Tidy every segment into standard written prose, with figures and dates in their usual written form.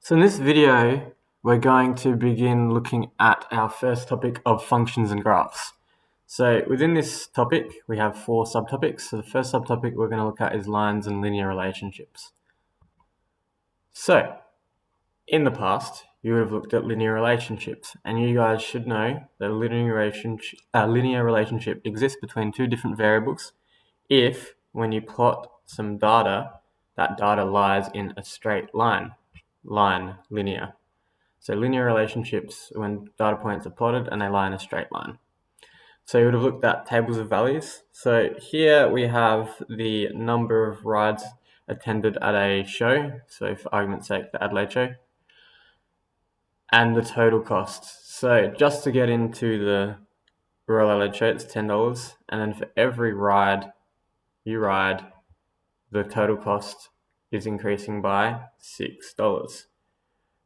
So in this video, we're going to begin looking at our first topic of functions and graphs. So within this topic, we have 4 subtopics. So the first subtopic we're going to look at is lines and linear relationships. So in the past, you would have looked at linear relationships, and you guys should know that a linear relationship exists between 2 different variables if, when you plot some data, that data lies in a straight line, linear. So linear relationships when data points are plotted and they lie in a straight line. So you would have looked at tables of values. So here we have the number of rides attended at a show, so for argument's sake, the Adelaide show, and the total cost. So just to get into the Royal Adelaide show, it's $10, and then for every ride you ride, the total cost is increasing by $6.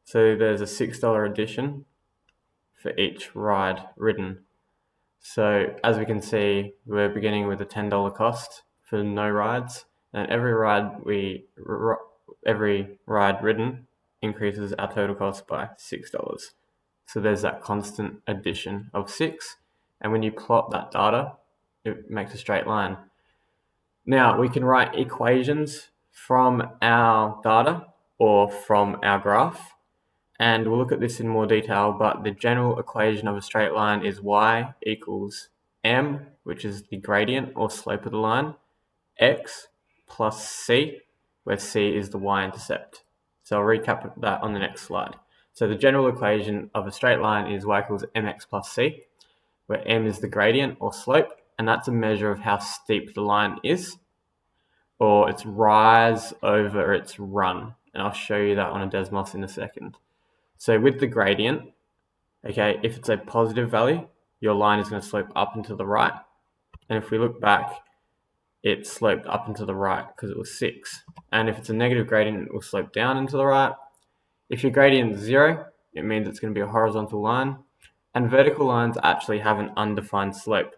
So there's a $6 addition for each ride ridden. So as we can see, we're beginning with a $10 cost for no rides, and every ride ridden increases our total cost by $6. So there's that constant addition of 6, and when you plot that data, it makes a straight line. Now we can write equations from our data or from our graph, and we'll look at this in more detail, but the general equation of a straight line is y equals m, which is the gradient or slope of the line, x plus c, where c is the y-intercept. So I'll recap that on the next slide. So the general equation of a straight line is y equals mx plus c, where m is the gradient or slope, and that's a measure of how steep the line is, or its rise over its run. And I'll show you that on a Desmos in a second. So with the gradient, okay, if it's a positive value, your line is going to slope up and to the right. And if we look back, it sloped up and to the right because it was 6. And if it's a negative gradient, it will slope down and to the right. If your gradient is 0, it means it's going to be a horizontal line. And vertical lines actually have an undefined slope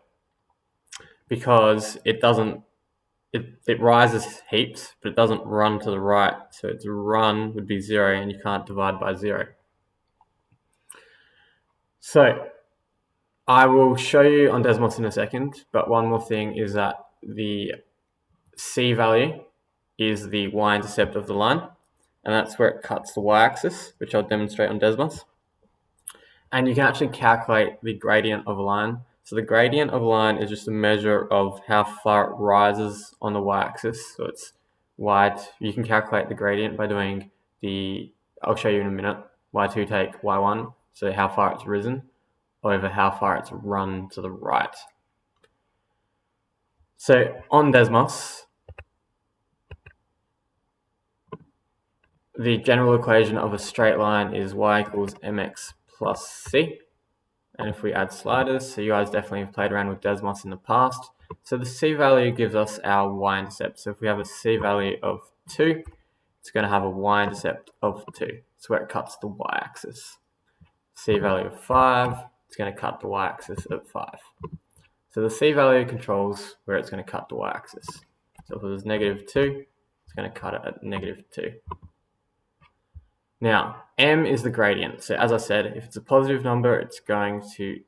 because it rises heaps, but it doesn't run to the right. So its run would be 0, and you can't divide by 0. So I will show you on Desmos in a second, but one more thing is that the c value is the y-intercept of the line, and that's where it cuts the y-axis, which I'll demonstrate on Desmos. And you can actually calculate the gradient of a line. So the gradient of a line is just a measure of how far it rises on the y-axis. So it's you can calculate the gradient by doing I'll show you in a minute, y2 take y1, so how far it's risen, over how far it's run to the right. So on Desmos, the general equation of a straight line is y equals mx plus c. And if we add sliders, so you guys definitely have played around with Desmos in the past. So the c value gives us our y-intercept. So if we have a c value of 2, it's going to have a y-intercept of 2. It's where it cuts the y-axis. C value of 5, it's going to cut the y-axis at 5. So the c value controls where it's going to cut the y-axis. So if it was negative 2, it's going to cut it at negative 2. Now, m is the gradient. So as I said, if it's a positive number, it's going to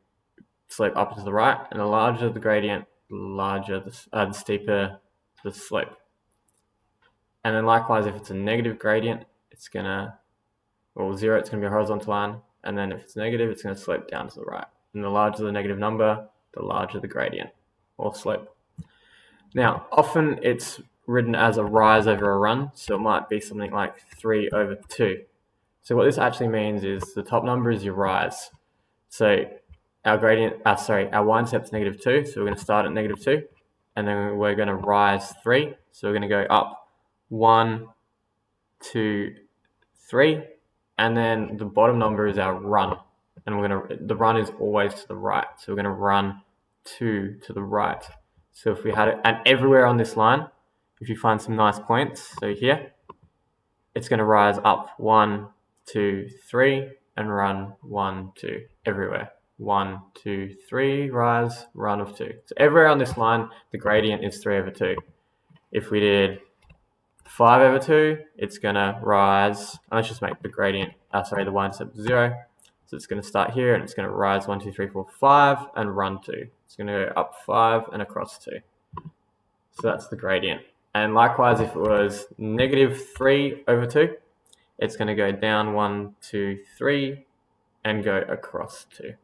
slope up and to the right, and the larger the gradient, the steeper the slope. And then likewise, if it's a negative gradient, it's going to, 0, it's going to be a horizontal line, and then if it's negative, it's going to slope down to the right. And the larger the negative number, the larger the gradient or slope. Now, often it's written as a rise over a run, so it might be something like 3 over 2. So what this actually means is the top number is your rise. So our y-intercept is negative 2, so we're going to start at negative 2, and then we're going to rise 3. So we're going to go up 1, 2, 3, and then the bottom number is our run. And the run is always to the right, so we're going to run 2 to the right. So if we had it, and everywhere on this line, if you find some nice points, so here, it's going to rise up 1, 2, 3, and run 1, 2, everywhere. 1, 2, 3, rise, run of 2. So everywhere on this line, the gradient is 3 over 2. If we did 5 over 2, it's going to rise. Let's just make the gradient, the y-intercept 0. So it's going to start here and it's going to rise 1, 2, 3, 4, 5 and run 2. It's going to go up 5 and across 2. So that's the gradient. And likewise, if it was negative 3 over 2, it's going to go down 1, 2, 3 and go across 2.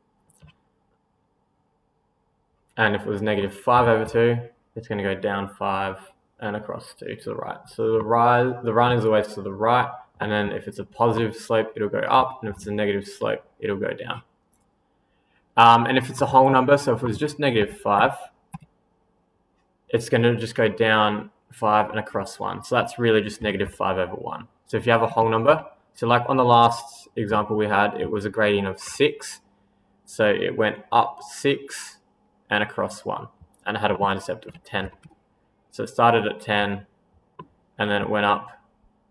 And if it was negative 5 over 2, it's going to go down 5 and across 2 to the right. So the run is always to the right, and then if it's a positive slope, it'll go up, and if it's a negative slope, it'll go down. And if it's a whole number, so if it was just negative 5, it's going to just go down 5 and across 1. So that's really just negative 5 over 1. So if you have a whole number, so like on the last example we had, it was a gradient of 6. So it went up 6 and across 1, and it had a y-intercept of 10. So it started at 10, and then it went up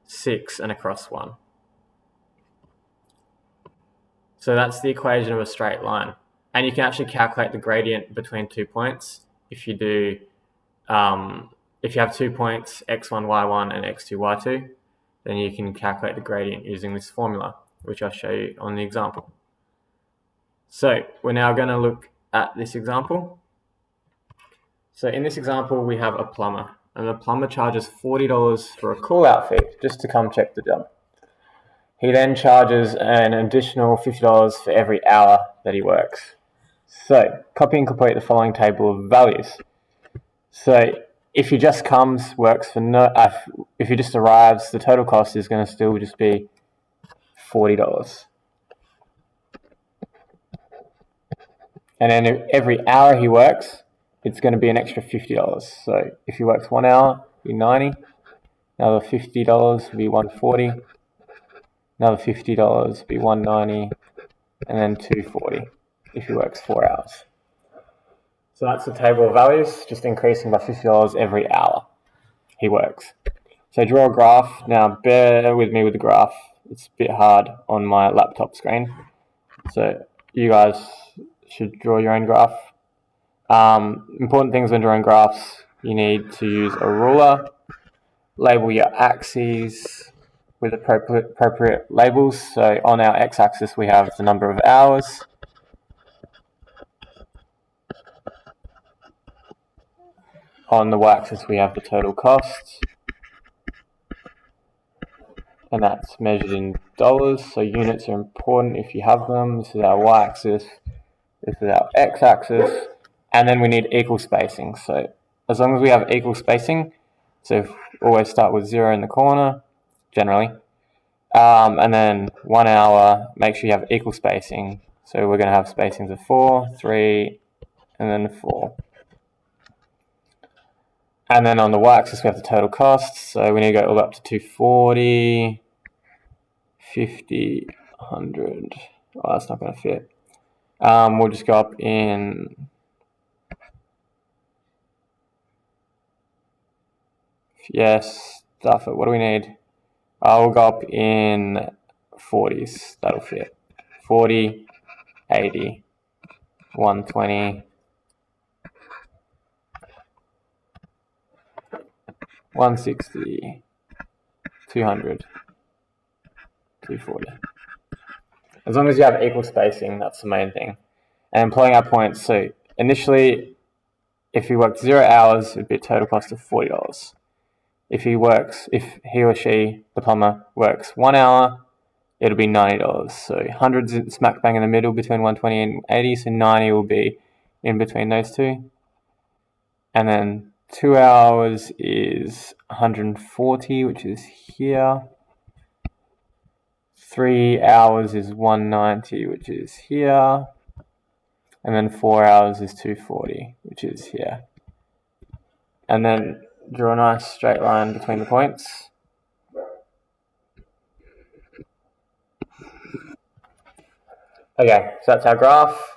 6 and across 1. So that's the equation of a straight line. And you can actually calculate the gradient between 2 points. If you do, if you have 2 points, x1, y1, and x2, y2, then you can calculate the gradient using this formula, which I'll show you on the example. So we're now going to look at this example. So in this example, we have a plumber, and the plumber charges $40 for a call-out fee just to come check the job. He then charges an additional $50 for every hour that he works. So copy and complete the following table of values. So if he just comes, works for if he just arrives, the total cost is going to still just be $40. And then every hour he works, it's going to be an extra $50. So if he works 1 hour, it'll be $90. Another $50 will be $140. Another $50 will be $190, and then $240 if he works 4 hours. So that's the table of values, just increasing by $50 every hour he works. So draw a graph. Now bear with me with the graph. It's a bit hard on my laptop screen. So you guys should draw your own graph. Important things when drawing graphs, you need to use a ruler, label your axes with appropriate labels. So on our x-axis we have the number of hours. On the y-axis we have the total cost, and that's measured in dollars, so units are important if you have them. This is our y-axis, this is our x-axis, and then we need equal spacing. So as long as we have equal spacing, so always start with 0 in the corner, generally, and then 1 hour, make sure you have equal spacing. So we're going to have spacings of 4, 3, and then 4. And then on the y-axis we have the total cost, so we need to go all up to 240, 50, 100. Oh, that's not going to fit. We'll just go up in stuff it. What do we need? We'll go up in 40s. That'll fit. 40, 80, 120, 160, 200, 240. As long as you have equal spacing, that's the main thing. And plotting our points. So initially, if he worked 0 hours, it'd be a total cost of $40. If he or she, the plumber, works 1 hour, it'll be $90. So 100's smack bang in the middle between 120 and 80, so 90 will be in between those two. And then 2 hours is 140, which is here. 3 hours is 190, which is here. And then 4 hours is 240, which is here. And then draw a nice straight line between the points. Okay, so that's our graph.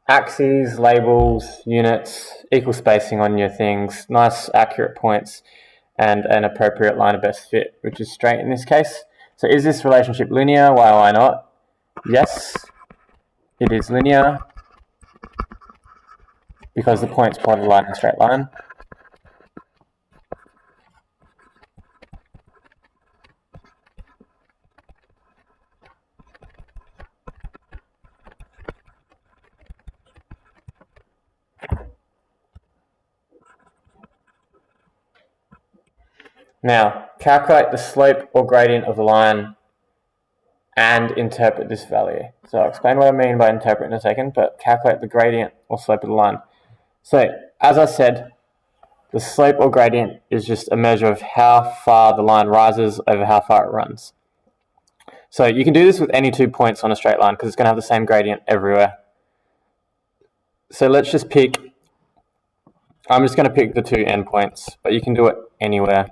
Axes, labels, units, equal spacing on your things, nice accurate points, and an appropriate line of best fit, which is straight in this case. So is this relationship linear? Why not? Yes, it is linear because the points plot a line in a straight line. Now, calculate the slope or gradient of the line and interpret this value. So I'll explain what I mean by interpret in a second, but calculate the gradient or slope of the line. So, as I said, the slope or gradient is just a measure of how far the line rises over how far it runs. So you can do this with any 2 points on a straight line because it's going to have the same gradient everywhere. So let's just pick, I'm just going to pick the 2 endpoints, but you can do it anywhere.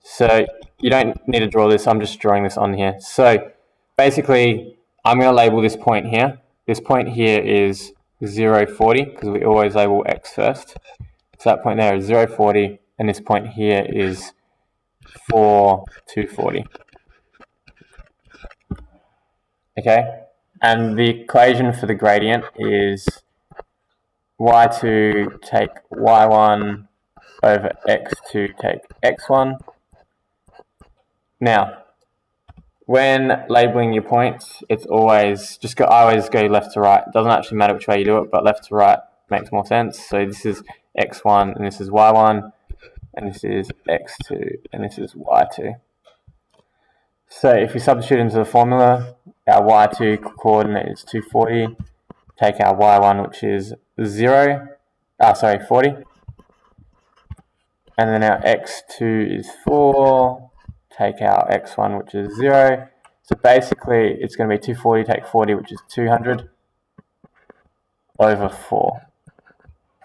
So you don't need to draw this, I'm just drawing this on here. So basically, I'm going to label this point here. This point here is 0, 40, because we always label x first. So that point there is 0, 40, and this point here is 4, 240. Okay, and the equation for the gradient is y2 take y1 over x2 take x1. Now, when labeling your points, it's always I always go left to right. It doesn't actually matter which way you do it, but left to right makes more sense. So this is x1 and this is y1, and this is x2 and this is y2. So if we substitute into the formula, our y2 coordinate is 240, take our y1, which is 40, and then our x2 is 4, take our x1, which is 0. So basically, it's going to be 240 take 40, which is 200, over 4.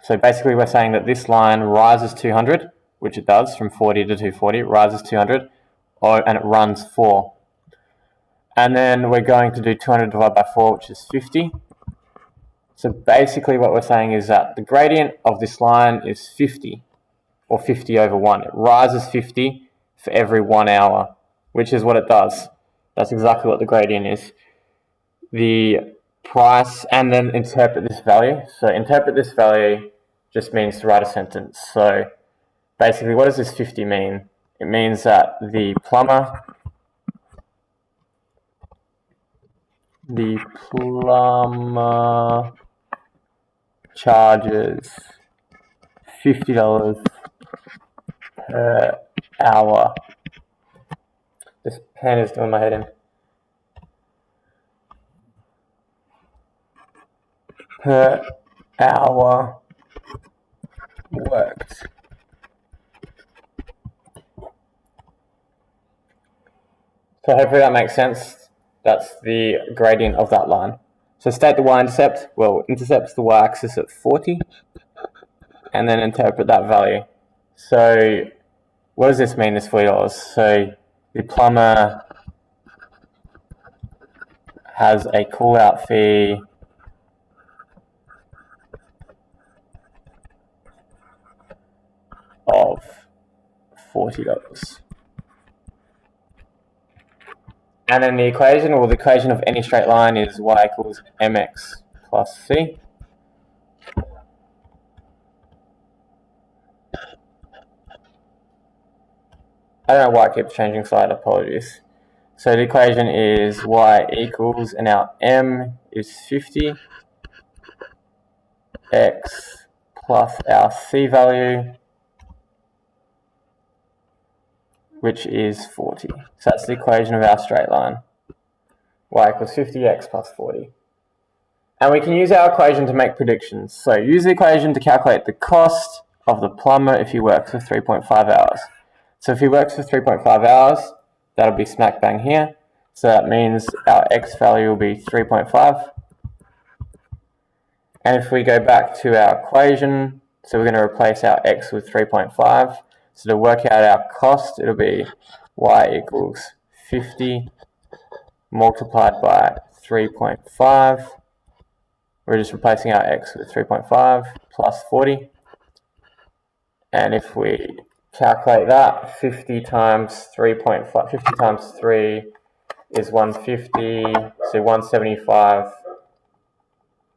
So basically, we're saying that this line rises 200, which it does, from 40 to 240, rises 200, and it runs 4. And then we're going to do 200 divided by 4, which is 50. So basically what we're saying is that the gradient of this line is 50, or 50 over 1. It rises 50 for every 1 hour, which is what it does. That's exactly what the gradient is. The price, and then interpret this value. So interpret this value just means to write a sentence. So basically, what does this 50 mean? It means that the plumber charges $50 per hour. This pen is doing my head in. Per hour worked. So hopefully that makes sense. That's the gradient of that line. So state the y-intercept. Well, intercepts the y-axis at 40, and then interpret that value. So what does this mean, this $40? So the plumber has a call-out fee of $40. And then the equation, or the equation of any straight line, is y equals mx plus c. I don't know why it keeps changing slide, apologies. So the equation is y equals, and our m is 50, x plus our c value, which is 40. So that's the equation of our straight line. Y equals 50x plus 40. And we can use our equation to make predictions. So use the equation to calculate the cost of the plumber if he works for 3.5 hours. So if he works for 3.5 hours, that'll be smack bang here. So that means our x value will be 3.5. And if we go back to our equation, so we're going to replace our x with 3.5. So to work out our cost, it'll be y equals 50 multiplied by 3.5. We're just replacing our x with 3.5 plus 40. And if we calculate that, 50 times 3.5, 50 times 3 is 150, so 175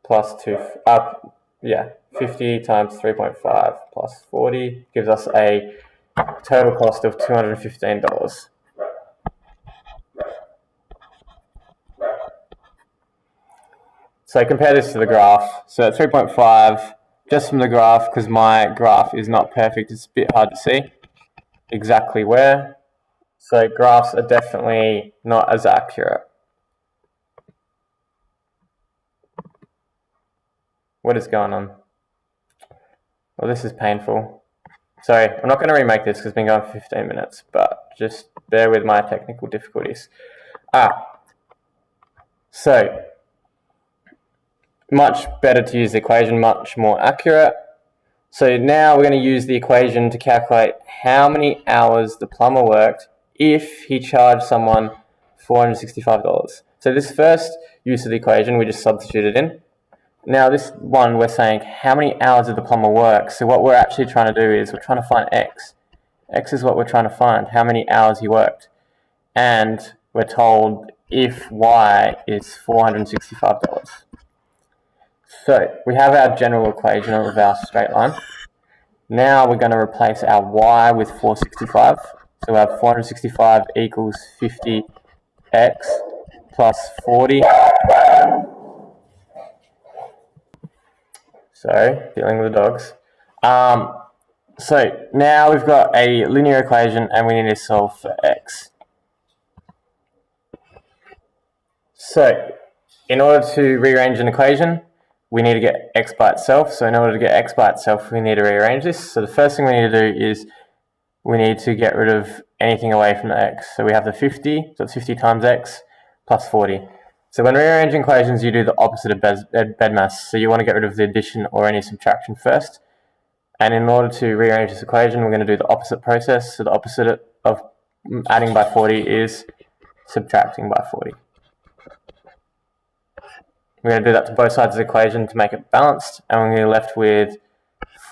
plus 50 times 3.5 plus 40 gives us a total cost of $215. So compare this to the graph. So at 3.5, just from the graph, because my graph is not perfect, it's a bit hard to see. exactly where. So graphs are definitely not as accurate. What is going on? Well, this is painful. Sorry, I'm not going to remake this because it's been going for 15 minutes, but just bear with my technical difficulties. So much better to use the equation, much more accurate. So now we're going to use the equation to calculate how many hours the plumber worked if he charged someone $465. So this first use of the equation, we just substituted in. Now this one, we're saying how many hours did the plumber work? So what we're actually trying to do is we're trying to find x. X is what we're trying to find, how many hours he worked. And we're told if y is $465. So we have our general equation of our straight line. Now we're going to replace our y with 465. So we have 465 equals 50x plus 40. Sorry, dealing with the dogs. So now we've got a linear equation and we need to solve for x. So in order to rearrange an equation, we need to get x by itself. So in order to get x by itself, we need to rearrange this. So the first thing we need to do is we need to get rid of anything away from the x. So we have the 50, so it's 50 times x plus 40. So when rearranging equations, you do the opposite of BEDMAS. So you want to get rid of the addition or any subtraction first. And in order to rearrange this equation, we're going to do the opposite process. So the opposite of adding by 40 is subtracting by 40. We're going to do that to both sides of the equation to make it balanced. And we're going to be left with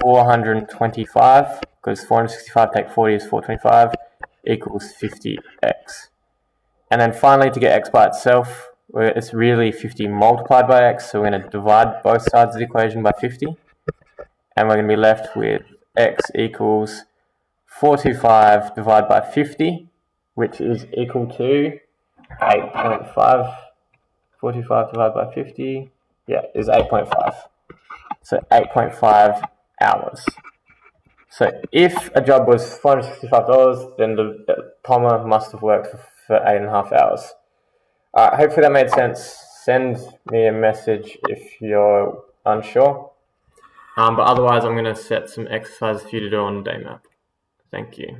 425, because 465 take 40 is 425, equals 50x. And then finally, to get x by itself, it's really 50 multiplied by x. So we're going to divide both sides of the equation by 50. And we're going to be left with x equals 425 divided by 50, which is equal to 8.5. 45 divided by 50, is 8.5. So 8.5 hours. So if a job was $465, then the plumber must have worked for 8.5 hours. Hopefully that made sense. Send me a message if you're unsure. But otherwise, I'm going to set some exercises for you to do on the day map. Thank you.